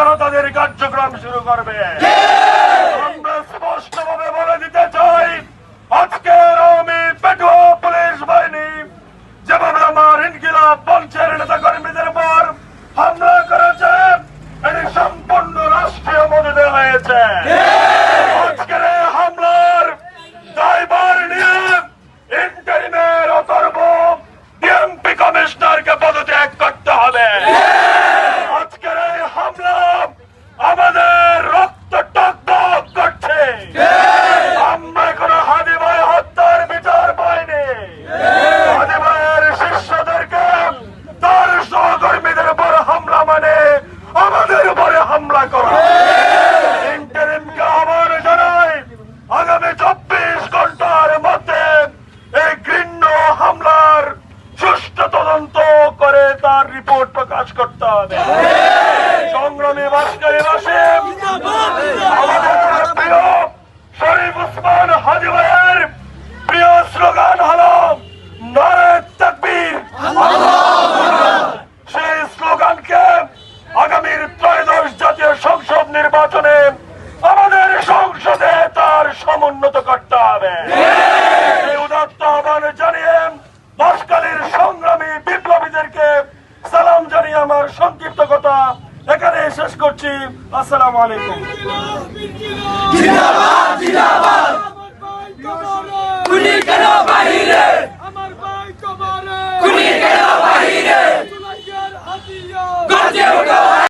তারা তাদের কার্যক্রম শুরু করবে। আমরা স্পষ্টভাবে বলে দিতে চাই, আজকের আওয়ামী পেটুয়া পুলিশ বাহিনী যেভাবে আমার ইনকিলাব মঞ্চের নেতা কর্মীদের উপর হামলা করেছে, এটি সম্পূর্ণ রাষ্ট্রীয় মদতে হয়েছে। আজকের এই হামলার দায়ভার নিয়ে ইন্টারিমের অথর্ব ডিএমপি কমিশনারকে পদত্যাগ করতে হবে। আজকের এই হামলা আমাদের রক্ত টকবক করছে। আমরা কোনো হাদি ভাই হত্যার বিচার পাইনি। হাদি ভাইয়ের শিষ্যদেরকে তার সহকর্মীদের উপর হামলা মানে আমাদের উপরে হামলা করা। ইন্টারিমকে আহ্বান জানাই, আগামী 24 ঘন্টার মধ্যে এই ঘৃণ্য হামলার সুষ্ঠু তদন্ত করে তার রিপোর্ট প্রকাশ করতে হবে। সংগ্রামী বাসকারীবাসী, আমাদের প্রিয় শরীফ ওসমান হাজী ভাইয়ের প্রিয় স্লোগান হলো নারে তাকবীর। সেই স্লোগানকে আগামীর ত্রয়োদশ জাতীয় সংসদ নির্বাচনে আমাদের সংসদে তার সমুন্নত করতে হবে। এই উদাত্ত আহ্বান জানিয়ে বাসকালীর সংগ্রামী বিপ্লবীদেরকে সালাম জানিয়ে আমার সংক্ষিপ্ত কথা এখানে শেষ করছি। আসসালামু আলাইকুম। জিন্দাবাদ জিন্দাবাদ গুলি কেন বাহিরে আমার ভাই কবরে গুলি কেন বাহিরে গর্জে ওঠো